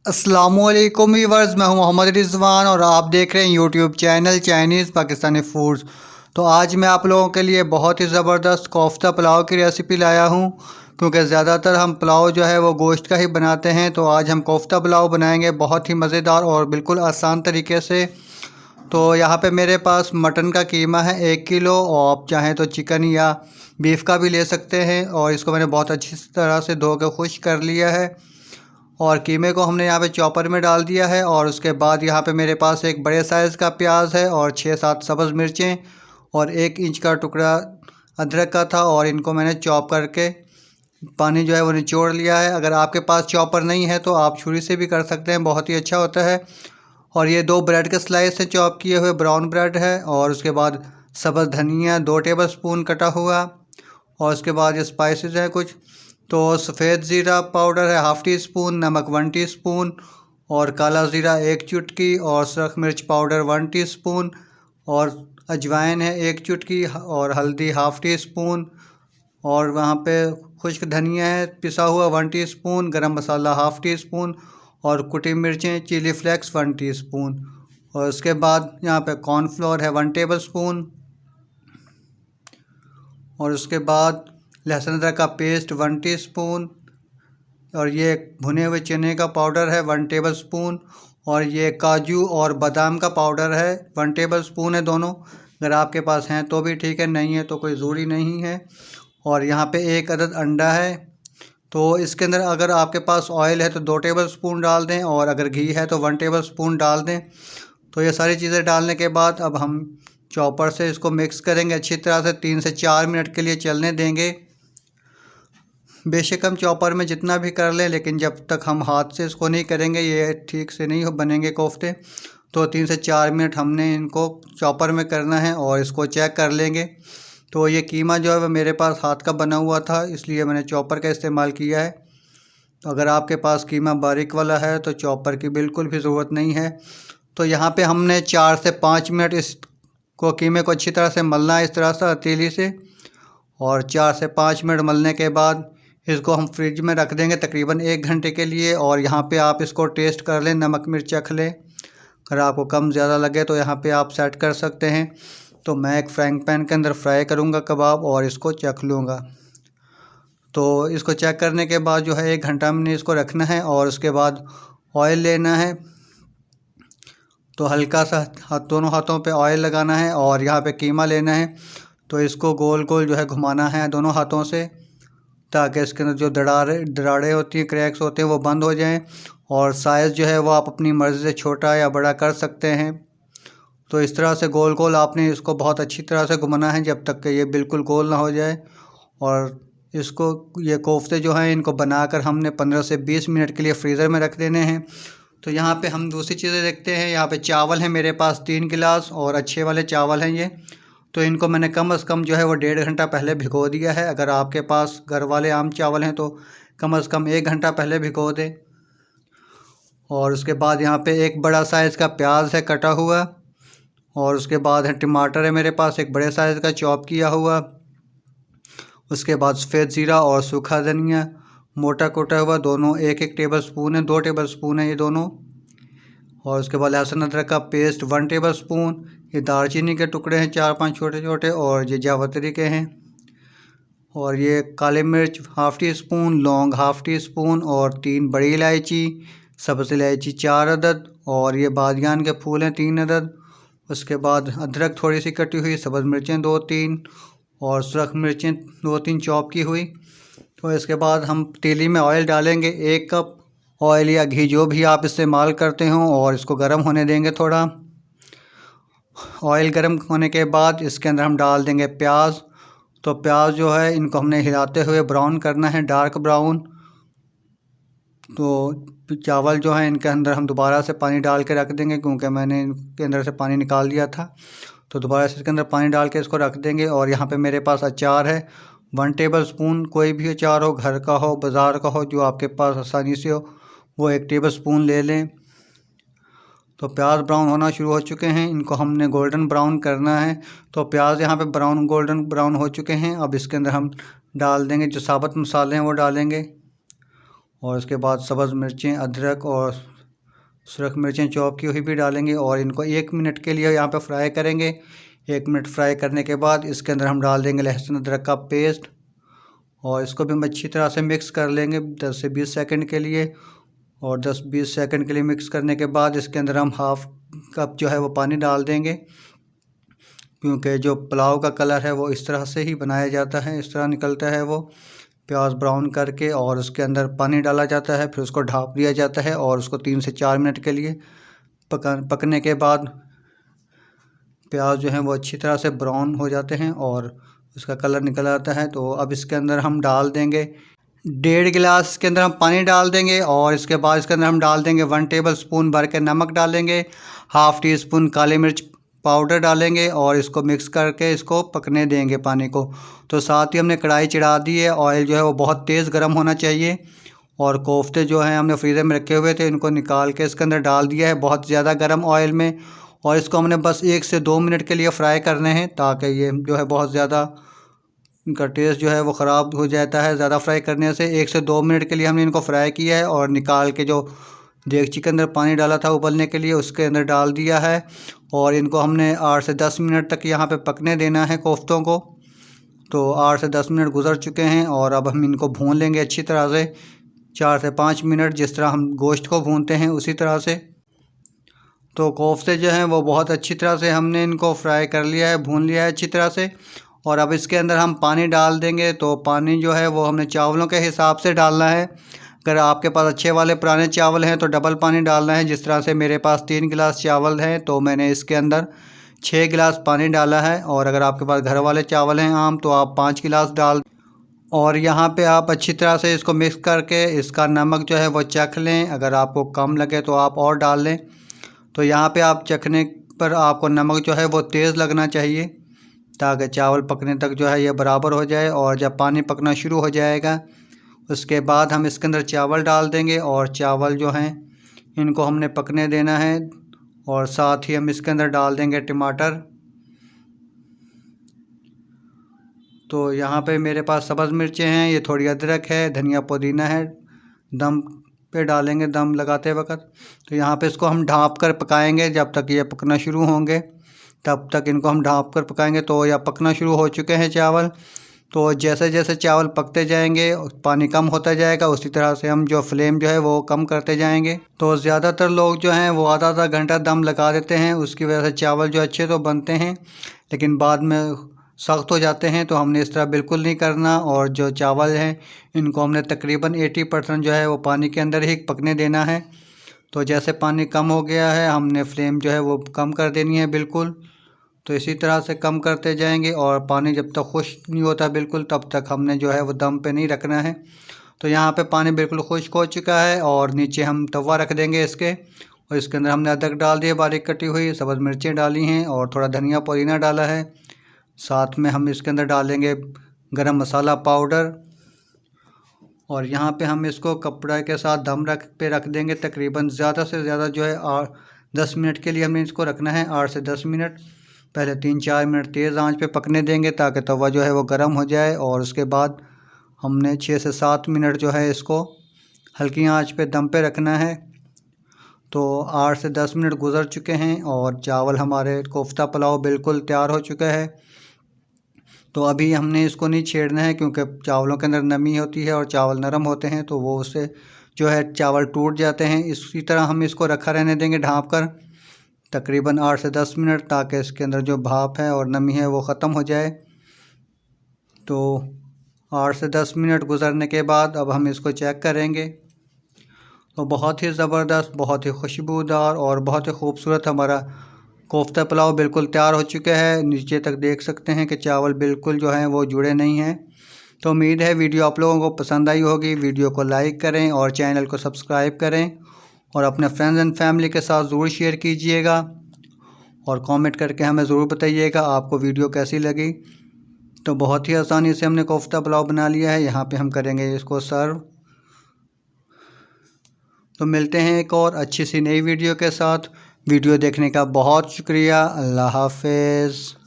अस्सलामुअलैकुम व्यूअर्स, मैं हूं मोहम्मद रिजवान और आप देख रहे हैं YouTube channel Chinese Pakistani foods. तो आज मैं आप लोगों के लिए बहुत ही ज़बरदस्त कोफ्ता पुलाव की रेसिपी लाया हूं, क्योंकि ज़्यादातर हम पुलाव जो है वो गोश्त का ही बनाते हैं। तो आज हम कोफ्ता पुलाव बनाएंगे बहुत ही मज़ेदार और बिल्कुल आसान तरीके से। तो यहाँ पे मेरे पास मटन का कीमा है 1 किलो, और आप चाहें तो चिकन या बीफ का भी ले सकते हैं। और इसको मैंने बहुत अच्छी तरह से धो के खुश कर लिया है और कीमे को हमने यहाँ पे चॉपर में डाल दिया है। और उसके बाद यहाँ पे मेरे पास एक बड़े साइज़ का प्याज है और 6-7 सब्ज़ मिर्चें और 1 इंच का टुकड़ा अदरक का था, और इनको मैंने चॉप करके पानी जो है वो निचोड़ लिया है। अगर आपके पास चॉपर नहीं है तो आप छुरी से भी कर सकते हैं, बहुत ही अच्छा होता है। और ये 2 ब्रेड के स्लाइस से चॉप किए हुए ब्राउन ब्रेड है। और उसके बाद सब्ज़ धनिया 2 टेबल स्पून कटा हुआ, और उसके बाद ये स्पाइसेस हैं कुछ। तो सफ़ेद ज़ीरा पाउडर है हाफ़ टी स्पून, नमक 1 टीस्पून, और काला ज़ीरा 1 चुटकी, और सुरख मिर्च पाउडर 1 टीस्पून, और अजवाइन है 1 चुटकी, और हल्दी हाफ़ टी स्पून, और वहाँ पे खुश्क धनिया है पिसा हुआ 1 टीस्पून, गरम मसाला हाफ़ टी स्पून, और कुटी मिर्चें चिली फ्लेक्स 1 टीस्पून। और उसके बाद यहाँ पे कॉर्नफ्लोर है 1 टेबल स्पून, और उसके बाद लहसुन अदरक का पेस्ट 1 टीस्पून, और ये भुने हुए चने का पाउडर है 1 टेबल स्पून, और ये काजू और बादाम का पाउडर है 1 टेबल स्पून है दोनों। अगर आपके पास हैं तो भी ठीक है, नहीं है तो कोई ज़रूरी नहीं है। और यहाँ पे 1 अदद अंडा है। तो इसके अंदर अगर आपके पास ऑयल है तो 2 टेबल स्पून डाल दें, और अगर घी है तो 1 टेबल स्पून डाल दें। तो ये सारी चीज़ें डालने के बाद अब हम चॉपर से इसको मिक्स करेंगे अच्छी तरह से, 3 से 4 मिनट के लिए चलने देंगे। बेशक हम चॉपर में जितना भी कर लें, लेकिन जब तक हम हाथ से इसको नहीं करेंगे ये ठीक से नहीं बनेंगे कोफ्ते। तो 3 से 4 मिनट हमने इनको चॉपर में करना है, और इसको चेक कर लेंगे। तो ये कीमा जो है वह मेरे पास हाथ का बना हुआ था, इसलिए मैंने चॉपर का इस्तेमाल किया है। तो अगर आपके पास कीमा बारीक वाला है तो चॉपर की बिल्कुल भी ज़रूरत नहीं है। तो यहाँ पे हमने 4 से 5 मिनट इसको कीमे को अच्छी तरह से मलना है, इस तरह से हथेली से। और 4 से 5 मिनट मलने के बाद इसको हम फ्रिज में रख देंगे तकरीबन 1 घंटे के लिए। और यहाँ पे आप इसको टेस्ट कर लें, नमक मिर्च चख लें। अगर आपको कम ज़्यादा लगे तो यहाँ पे आप सेट कर सकते हैं। तो मैं एक फ्राइंग पैन के अंदर फ्राई करूँगा कबाब और इसको चख लूँगा। तो इसको चेक करने के बाद जो है 1 घंटा हमने इसको रखना है, और उसके बाद ऑयल लेना है। तो हल्का सा दोनों हाथों पे ऑयल लगाना है, और यहाँ पे कीमा लेना है। तो इसको गोल गोल जो है घुमाना है दोनों हाथों से, ताकि इसके अंदर जो दरारें होती हैं, क्रैक्स होते हैं, वो बंद हो जाएं। और साइज़ जो है वो आप अपनी मर्ज़ी से छोटा या बड़ा कर सकते हैं। तो इस तरह से गोल गोल आपने इसको बहुत अच्छी तरह से घुमाना है जब तक कि ये बिल्कुल गोल ना हो जाए। और इसको ये कोफ्ते जो हैं इनको बनाकर हमने 15 से 20 मिनट के लिए फ्रीज़र में रख देने हैं। तो यहाँ पे हम दूसरी चीज़ें देखते हैं। यहाँ पे चावल है मेरे पास 3 गिलास, और अच्छे वाले चावल हैं ये। तो इनको मैंने कम से कम जो है वो 1.5 घंटा पहले भिगो दिया है। अगर आपके पास घर वाले आम चावल हैं तो कम से कम 1 घंटा पहले भिगो दें। और उसके बाद यहाँ पे एक बड़ा साइज़ का प्याज है कटा हुआ, और उसके बाद है टमाटर है मेरे पास एक बड़े साइज़ का चॉप किया हुआ। उसके बाद सफ़ेद ज़ीरा और सूखा धनिया मोटा कुटा हुआ, दोनों 1-1 टेबल स्पून है, 2 टेबल स्पून है ये दोनों। और उसके बाद लहसुन अदरक का पेस्ट 1 टेबल स्पून। ये दालचीनी के टुकड़े हैं 4-5 छोटे छोटे, और ये जावित्री के हैं। और ये काली मिर्च हाफ़ टी स्पून, लौंग हाफ़ टी स्पून, और 3 बड़ी इलायची, सब्ज़ इलायची 4 अदद, और ये बादियान के फूल हैं 3 अदद। उसके बाद अदरक थोड़ी सी कटी हुई, सब्ज़ मिर्चें 2-3, और सुरख मिर्चें 2-3 चॉप की हुई। तो इसके बाद हम पतीली में ऑयल डालेंगे 1 कप ऑयल या घी जो भी आप इस्तेमाल करते हों, और इसको गर्म होने देंगे थोड़ा। ऑयल गर्म होने के बाद इसके अंदर हम डाल देंगे प्याज। तो प्याज जो है इनको हमने हिलाते हुए ब्राउन करना है, डार्क ब्राउन। तो चावल जो है इनके अंदर हम दोबारा से पानी डाल के रख देंगे, क्योंकि मैंने इनके अंदर से पानी निकाल दिया था। तो दोबारा से इसके अंदर पानी डाल के इसको रख देंगे। और यहाँ पे मेरे पास अचार है 1 टेबल स्पून, कोई भी अचार हो, घर का हो बाज़ार का हो, जो आपके पास आसानी से हो, वो 1 टेबल स्पून ले लें। तो प्याज ब्राउन होना शुरू हो चुके हैं, इनको हमने गोल्डन ब्राउन करना है। तो प्याज यहाँ पे गोल्डन ब्राउन हो चुके हैं। अब इसके अंदर हम डाल देंगे जो साबुत मसाले हैं वो डालेंगे, और उसके बाद सब्ज़ मिर्चें, अदरक और सुरख मिर्चें चॉप की हुई भी डालेंगे और इनको 1 मिनट के लिए यहाँ पे फ्राई करेंगे। 1 मिनट फ्राई करने के बाद इसके अंदर हम डाल देंगे लहसुन अदरक का पेस्ट और इसको भी हम अच्छी तरह से मिक्स कर लेंगे 10 से 20 सेकंड के लिए। और 10-20 सेकंड के लिए मिक्स करने के बाद इसके अंदर हम हाफ़ कप जो है वो पानी डाल देंगे, क्योंकि जो पुलाव का कलर है वो इस तरह से ही बनाया जाता है, इस तरह निकलता है वो प्याज ब्राउन करके और उसके अंदर पानी डाला जाता है, फिर उसको ढाँप दिया जाता है और उसको 3 से 4 मिनट के लिए पकने के बाद प्याज जो है वो अच्छी तरह से ब्राउन हो जाते हैं और उसका कलर निकल आता है। तो अब इसके अंदर हम डाल देंगे 1.5 गिलास के अंदर हम पानी डाल देंगे और इसके बाद इसके अंदर हम डाल देंगे 1 टेबल स्पून भर के नमक डालेंगे, हाफ़ टी स्पून काली मिर्च पाउडर डालेंगे और इसको मिक्स करके इसको पकने देंगे पानी को। तो साथ ही हमने कढ़ाई चढ़ा दी है, ऑयल जो है वो बहुत तेज़ गर्म होना चाहिए और कोफ्ते जो हैं हमने फ्रीज़र में रखे हुए थे इनको निकाल के इसके अंदर डाल दिया है बहुत ज़्यादा गर्म ऑयल में और इसको हमने बस 1 से 2 मिनट के लिए फ्राई करने हैं, ताकि ये जो है बहुत ज़्यादा इनका टेस्ट जो है वो ख़राब हो जाता है ज़्यादा फ्राई करने से। 1 से 2 मिनट के लिए हमने इनको फ्राई किया है और निकाल के जो देगची के अंदर पानी डाला था उबलने के लिए उसके अंदर डाल दिया है और इनको हमने 8 से 10 मिनट तक यहाँ पे पकने देना है कोफ्तों को। तो 8 से 10 मिनट गुजर चुके हैं और अब हम इनको भून लेंगे अच्छी तरह से 4 से 5 मिनट, जिस तरह हम गोश्त को भूनते हैं उसी तरह से। तो कोफ्ते जो हैं वो बहुत अच्छी तरह से हमने इनको फ्राई कर लिया है, भून लिया है अच्छी तरह से। और अब इसके अंदर हम पानी डाल देंगे। तो पानी जो है वो हमने चावलों के हिसाब से डालना है। अगर आपके पास अच्छे वाले पुराने चावल हैं तो डबल पानी डालना है। जिस तरह से मेरे पास 3 गिलास चावल हैं तो मैंने इसके अंदर 6 गिलास पानी डाला है। और अगर आपके पास घर वाले चावल हैं आम तो आप 5 गिलास डाल। और यहाँ पे आप अच्छी तरह से इसको मिक्स करके इसका नमक जो है वो चख लें। अगर आपको कम लगे तो आप और डाल लें। तो यहाँ पे आप चखने पर आपको नमक जो है वो तेज़ लगना चाहिए, ताकि चावल पकने तक जो है ये बराबर हो जाए। और जब पानी पकना शुरू हो जाएगा उसके बाद हम इसके अंदर चावल डाल देंगे और चावल जो हैं इनको हमने पकने देना है। और साथ ही हम इसके अंदर डाल देंगे टमाटर। तो यहाँ पे मेरे पास सब्ज़ मिर्चें हैं, ये थोड़ी अदरक है, धनिया पुदीना है, दम पे डालेंगे दम लगाते वक्त। तो यहाँ पे इसको हम ढाँप कर पकाएंगे जब तक ये पकना शुरू होंगे, तब तक इनको हम ढाँप कर पकाएंगे। तो यह पकना शुरू हो चुके हैं चावल। तो जैसे जैसे चावल पकते जाएंगे पानी कम होता जाएगा, उसी तरह से हम जो फ्लेम जो है वो कम करते जाएंगे। तो ज़्यादातर लोग जो हैं वो आधा आधा घंटा दम लगा देते हैं, उसकी वजह से चावल जो अच्छे तो बनते हैं लेकिन बाद में सख्त हो जाते हैं। तो हमने इस तरह बिल्कुल नहीं करना। और जो चावल हैं इनको हमने तकरीबन 80% जो है वो पानी के अंदर ही पकने देना है। तो जैसे पानी कम हो गया है हमने फ्लेम जो है वो कम कर देनी है बिल्कुल। तो इसी तरह से कम करते जाएंगे और पानी जब तक खुश्क नहीं होता बिल्कुल तब तक हमने जो है वो दम पे नहीं रखना है। तो यहाँ पे पानी बिल्कुल खुश्क हो चुका है और नीचे हम तवा रख देंगे इसके। और इसके अंदर हमने अदरक डाल दिया बारीक कटी हुई, सब्ज़ मिर्चें डाली हैं और थोड़ा धनिया पुदीना डाला है। साथ में हम इसके अंदर डालेंगे गरम मसाला पाउडर। और यहाँ पे हम इसको कपड़े के साथ दम रख देंगे तकरीबन ज़्यादा से ज़्यादा जो है 10 मिनट के लिए हमने इसको रखना है, 8 से 10 मिनट। पहले 3-4 मिनट तेज़ आंच पे पकने देंगे ताकि तवा जो है वो गर्म हो जाए। और उसके बाद हमने 6 से 7 मिनट जो है इसको हल्की आंच पे दम पे रखना है। तो 8 से 10 मिनट गुजर चुके हैं और चावल हमारे कोफ्ता पुलाव बिल्कुल तैयार हो चुका है। तो अभी हमने इसको नहीं छेड़ना है क्योंकि चावलों के अंदर नमी होती है और चावल नरम होते हैं तो वो उससे जो है चावल टूट जाते हैं। इसी तरह हम इसको रखा रहने देंगे ढाँप कर तकरीबन 8 से 10 मिनट, ताकि इसके अंदर जो भाप है और नमी है वो ख़त्म हो जाए। तो 8 से 10 मिनट गुजरने के बाद अब हम इसको चेक करेंगे। तो बहुत ही ज़बरदस्त, बहुत ही खुशबूदार और बहुत ही खूबसूरत हमारा कोफ्ता पुलाव बिल्कुल तैयार हो चुका है। नीचे तक देख सकते हैं कि चावल बिल्कुल जो हैं वो जुड़े नहीं हैं। तो उम्मीद है वीडियो आप लोगों को पसंद आई होगी। वीडियो को लाइक करें और चैनल को सब्सक्राइब करें और अपने फ्रेंड्स एंड फैमिली के साथ ज़रूर शेयर कीजिएगा और कमेंट करके हमें ज़रूर बताइएगा आपको वीडियो कैसी लगी। तो बहुत ही आसानी से हमने कोफ्ता पुलाव बना लिया है। यहाँ पे हम करेंगे इसको सर्व। तो मिलते हैं एक और अच्छी सी नई वीडियो के साथ। वीडियो देखने का बहुत शुक्रिया। अल्लाह हाफ़िज़।